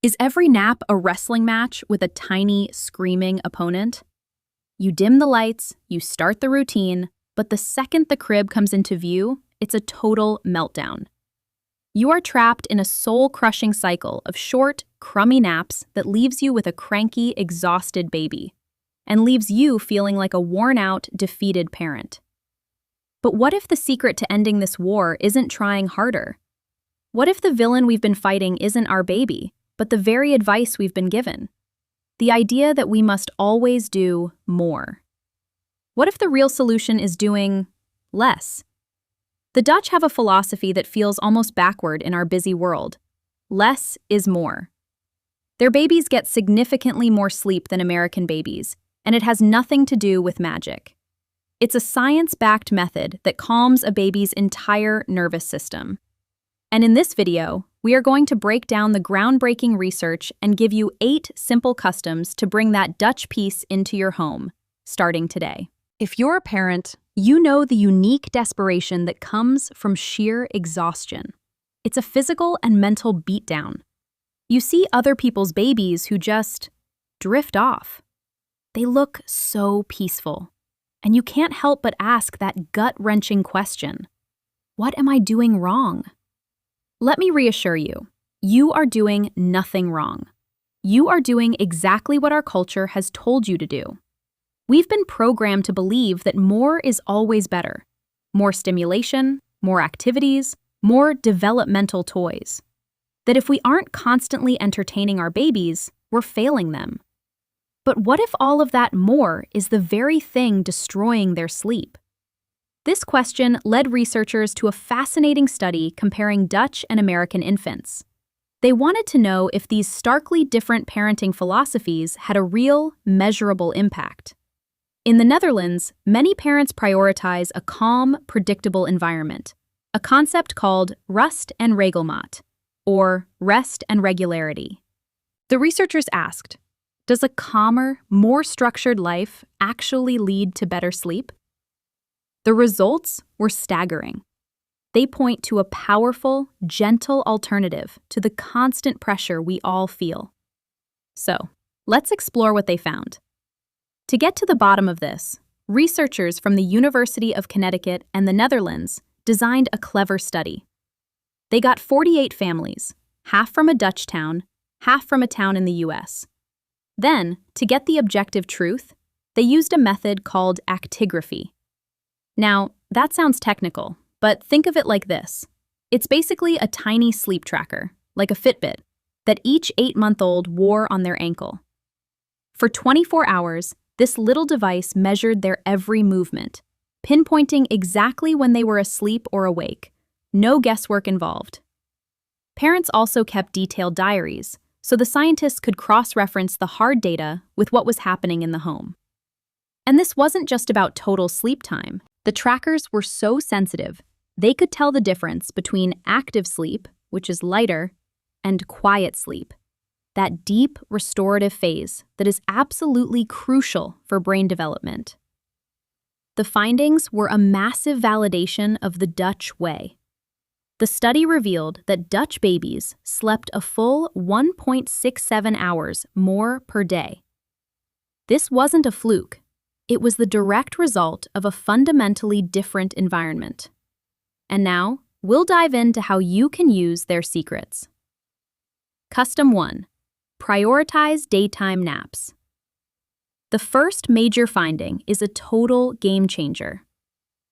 Is every nap a wrestling match with a tiny, screaming opponent? You dim the lights, you start the routine, but the second the crib comes into view, it's a total meltdown. You are trapped in a soul-crushing cycle of short, crummy naps that leaves you with a cranky, exhausted baby, and leaves you feeling like a worn-out, defeated parent. But what if the secret to ending this war isn't trying harder? What if the villain we've been fighting isn't our baby, but the very advice we've been given? The idea that we must always do more. What if the real solution is doing less? The Dutch have a philosophy that feels almost backward in our busy world. Less is more. Their babies get significantly more sleep than American babies, and it has nothing to do with magic. It's a science-backed method that calms a baby's entire nervous system. And in this video, we are going to break down the groundbreaking research and give you 8 simple customs to bring that Dutch peace into your home, starting today. If you're a parent, you know the unique desperation that comes from sheer exhaustion. It's a physical and mental beatdown. You see other people's babies who just drift off. They look so peaceful, and you can't help but ask that gut-wrenching question: what am I doing wrong? Let me reassure you, you are doing nothing wrong. You are doing exactly what our culture has told you to do. We've been programmed to believe that more is always better. More stimulation, more activities, more developmental toys. That if we aren't constantly entertaining our babies, we're failing them. But what if all of that more is the very thing destroying their sleep? This question led researchers to a fascinating study comparing Dutch and American infants. They wanted to know if these starkly different parenting philosophies had a real, measurable impact. In the Netherlands, many parents prioritize a calm, predictable environment, a concept called rust en regelmaat, or rest and regularity. The researchers asked, does a calmer, more structured life actually lead to better sleep? The results were staggering. They point to a powerful, gentle alternative to the constant pressure we all feel. So, let's explore what they found. To get to the bottom of this, researchers from the University of Connecticut and the Netherlands designed a clever study. They got 48 families, half from a Dutch town, half from a town in the US. Then, to get the objective truth, they used a method called actigraphy. Now, that sounds technical, but think of it like this. It's basically a tiny sleep tracker, like a Fitbit, that each 8-month-old wore on their ankle. For 24 hours, this little device measured their every movement, pinpointing exactly when they were asleep or awake. No guesswork involved. Parents also kept detailed diaries, so the scientists could cross-reference the hard data with what was happening in the home. And this wasn't just about total sleep time. The trackers were so sensitive, they could tell the difference between active sleep, which is lighter, and quiet sleep, that deep, restorative phase that is absolutely crucial for brain development. The findings were a massive validation of the Dutch way. The study revealed that Dutch babies slept a full 1.67 hours more per day. This wasn't a fluke. It was the direct result of a fundamentally different environment. And now, we'll dive into how you can use their secrets. Custom 1. Prioritize daytime naps. The first major finding is a total game changer.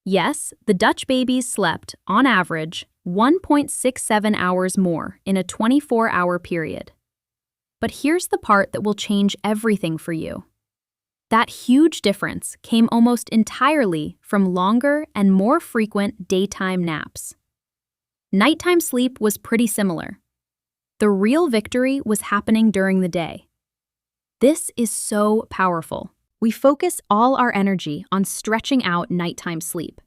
Yes, the Dutch babies slept, on average, 1.67 hours more in a 24-hour period. But here's the part that will change everything for you. That huge difference came almost entirely from longer and more frequent daytime naps. Nighttime sleep was pretty similar. The real victory was happening during the day. This is so powerful. We focus all our energy on stretching out nighttime sleep.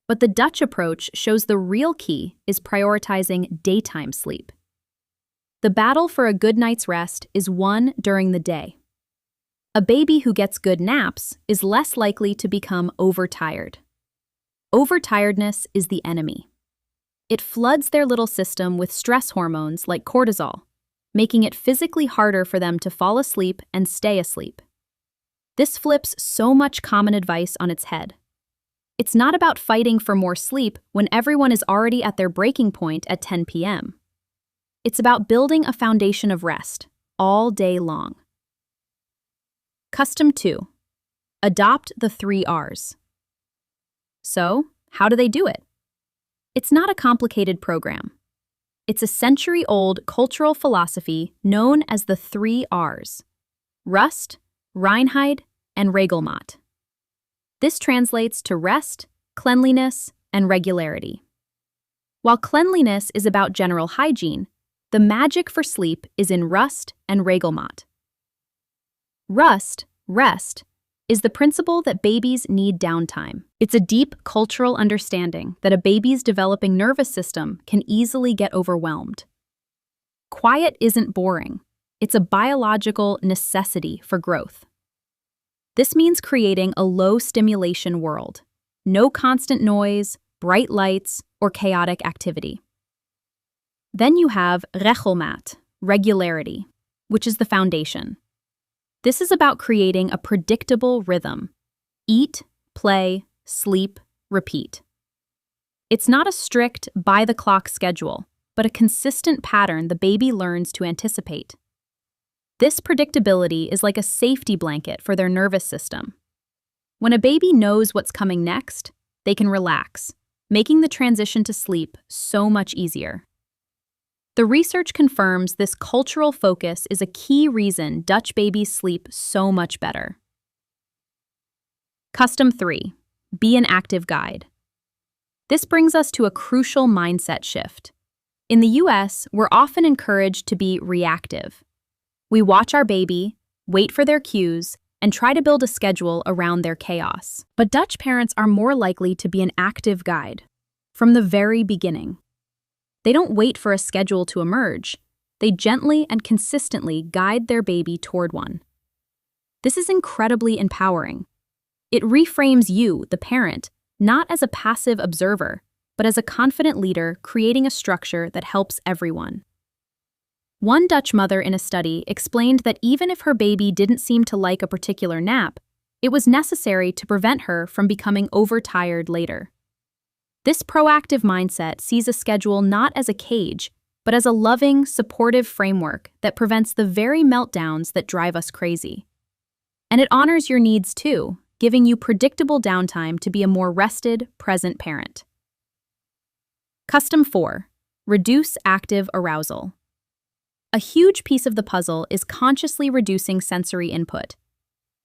But the Dutch approach shows the real key is prioritizing daytime sleep. The battle for a good night's rest is won during the day. A baby who gets good naps is less likely to become overtired. Overtiredness is the enemy. It floods their little system with stress hormones like cortisol, making it physically harder for them to fall asleep and stay asleep. This flips so much common advice on its head. It's not about fighting for more sleep when everyone is already at their breaking point at 10 p.m. It's about building a foundation of rest all day long. Custom 2. Adopt the 3 R's. So, how do they do it? It's not a complicated program. It's a century-old cultural philosophy known as the 3 R's: Rust, Reinheit, and Regelmacht. This translates to rest, cleanliness, and regularity. While cleanliness is about general hygiene, the magic for sleep is in rust and Regelmacht. Rest, rest, is the principle that babies need downtime. It's a deep cultural understanding that a baby's developing nervous system can easily get overwhelmed. Quiet isn't boring. It's a biological necessity for growth. This means creating a low-stimulation world. No constant noise, bright lights, or chaotic activity. Then you have Regelmacht, regularity, which is the foundation. This is about creating a predictable rhythm. Eat, play, sleep, repeat. It's not a strict, by-the-clock schedule, but a consistent pattern the baby learns to anticipate. This predictability is like a safety blanket for their nervous system. When a baby knows what's coming next, they can relax, making the transition to sleep so much easier. The research confirms this cultural focus is a key reason Dutch babies sleep so much better. Custom 3. Be an active guide. This brings us to a crucial mindset shift. In the US, we're often encouraged to be reactive. We watch our baby, wait for their cues, and try to build a schedule around their chaos. But Dutch parents are more likely to be an active guide from the very beginning. They don't wait for a schedule to emerge. They gently and consistently guide their baby toward one. This is incredibly empowering. It reframes you, the parent, not as a passive observer, but as a confident leader creating a structure that helps everyone. One Dutch mother in a study explained that even if her baby didn't seem to like a particular nap, it was necessary to prevent her from becoming overtired later. This proactive mindset sees a schedule not as a cage, but as a loving, supportive framework that prevents the very meltdowns that drive us crazy. And it honors your needs too, giving you predictable downtime to be a more rested, present parent. Custom 4. Reduce active arousal. A huge piece of the puzzle is consciously reducing sensory input.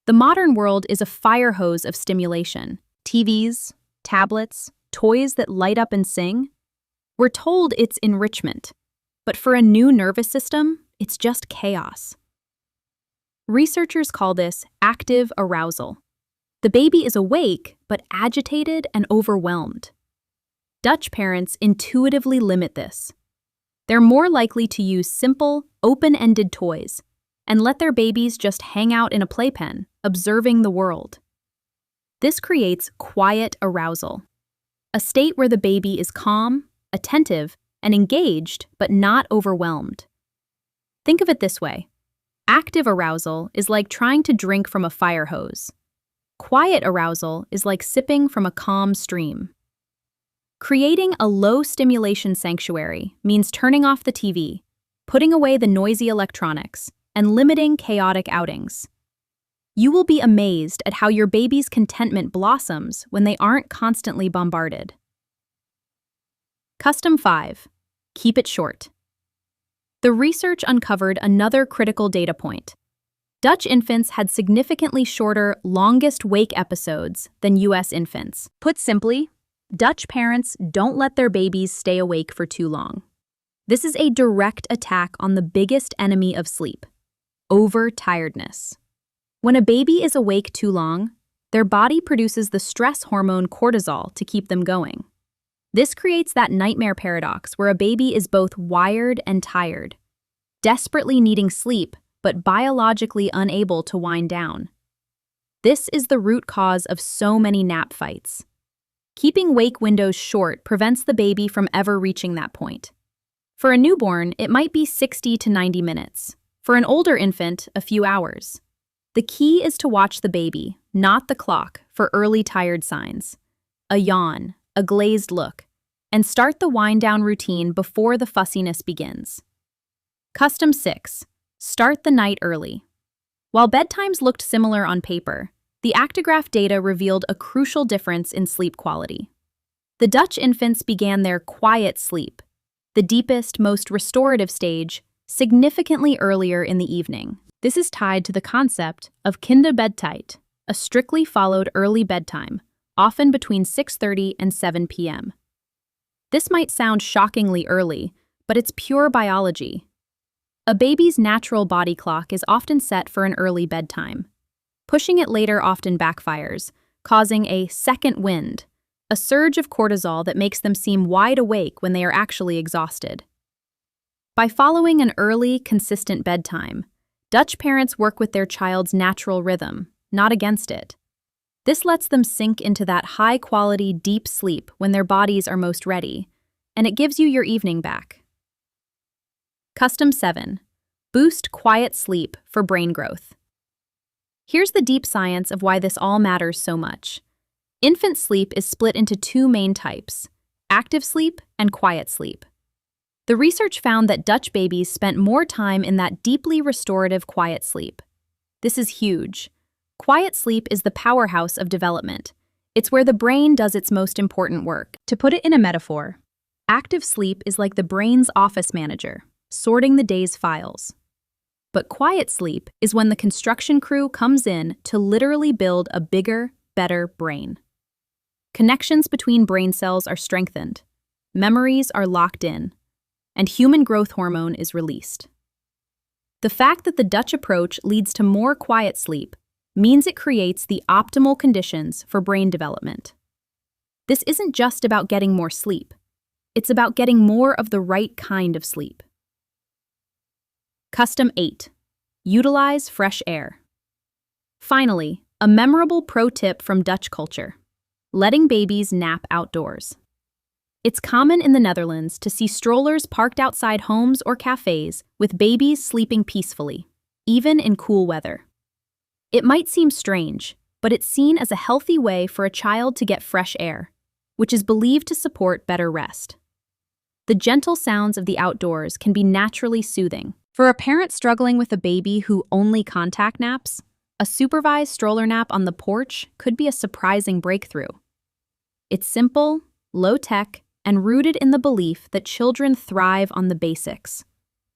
The modern world is a fire hose of stimulation. TVs, tablets, toys that light up and sing. We're told it's enrichment, but for a new nervous system, it's just chaos. Researchers call this active arousal. The baby is awake, but agitated and overwhelmed. Dutch parents intuitively limit this. They're more likely to use simple, open-ended toys and let their babies just hang out in a playpen, observing the world. This creates quiet arousal, a state where the baby is calm, attentive, and engaged, but not overwhelmed. Think of it this way. Active arousal is like trying to drink from a fire hose. Quiet arousal is like sipping from a calm stream. Creating a low-stimulation sanctuary means turning off the TV, putting away the noisy electronics, and limiting chaotic outings. You will be amazed at how your baby's contentment blossoms when they aren't constantly bombarded. Custom 5. Keep it short. The research uncovered another critical data point. Dutch infants had significantly shorter, longest wake episodes than US infants. Put simply, Dutch parents don't let their babies stay awake for too long. This is a direct attack on the biggest enemy of sleep: overtiredness. When a baby is awake too long, their body produces the stress hormone cortisol to keep them going. This creates that nightmare paradox where a baby is both wired and tired, desperately needing sleep, but biologically unable to wind down. This is the root cause of so many nap fights. Keeping wake windows short prevents the baby from ever reaching that point. For a newborn, it might be 60 to 90 minutes. For an older infant, a few hours. The key is to watch the baby, not the clock, for early tired signs. A yawn, a glazed look, and start the wind-down routine before the fussiness begins. Custom 6. Start the night early. While bedtimes looked similar on paper, the actigraph data revealed a crucial difference in sleep quality. The Dutch infants began their quiet sleep, the deepest, most restorative stage, significantly earlier in the evening. This is tied to the concept of kinderbedtijd, a strictly followed early bedtime, often between 6:30 and 7 p.m. This might sound shockingly early, but it's pure biology. A baby's natural body clock is often set for an early bedtime. Pushing it later often backfires, causing a second wind, a surge of cortisol that makes them seem wide awake when they are actually exhausted. By following an early, consistent bedtime, Dutch parents work with their child's natural rhythm, not against it. This lets them sink into that high-quality, deep sleep when their bodies are most ready, and it gives you your evening back. Custom 7. Boost quiet sleep for brain growth. Here's the deep science of why this all matters so much. Infant sleep is split into two main types: active sleep and quiet sleep. The research found that Dutch babies spent more time in that deeply restorative quiet sleep. This is huge. Quiet sleep is the powerhouse of development. It's where the brain does its most important work. To put it in a metaphor, active sleep is like the brain's office manager, sorting the day's files. But quiet sleep is when the construction crew comes in to literally build a bigger, better brain. Connections between brain cells are strengthened, memories are locked in, and human growth hormone is released. The fact that the Dutch approach leads to more quiet sleep means it creates the optimal conditions for brain development. This isn't just about getting more sleep. It's about getting more of the right kind of sleep. Custom 8. Utilize fresh air. Finally, a memorable pro tip from Dutch culture: letting babies nap outdoors. It's common in the Netherlands to see strollers parked outside homes or cafes with babies sleeping peacefully, even in cool weather. It might seem strange, but it's seen as a healthy way for a child to get fresh air, which is believed to support better rest. The gentle sounds of the outdoors can be naturally soothing. For a parent struggling with a baby who only contact naps, a supervised stroller nap on the porch could be a surprising breakthrough. It's simple, low-tech, and rooted in the belief that children thrive on the basics: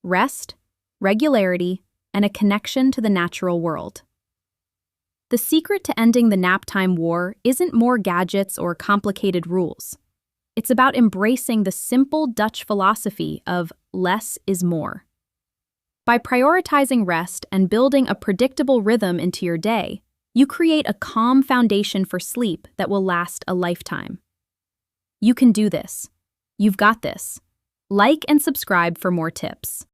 rest, regularity, and a connection to the natural world. The secret to ending the naptime war isn't more gadgets or complicated rules. It's about embracing the simple Dutch philosophy of less is more. By prioritizing rest and building a predictable rhythm into your day, you create a calm foundation for sleep that will last a lifetime. You can do this. You've got this. Like and subscribe for more tips.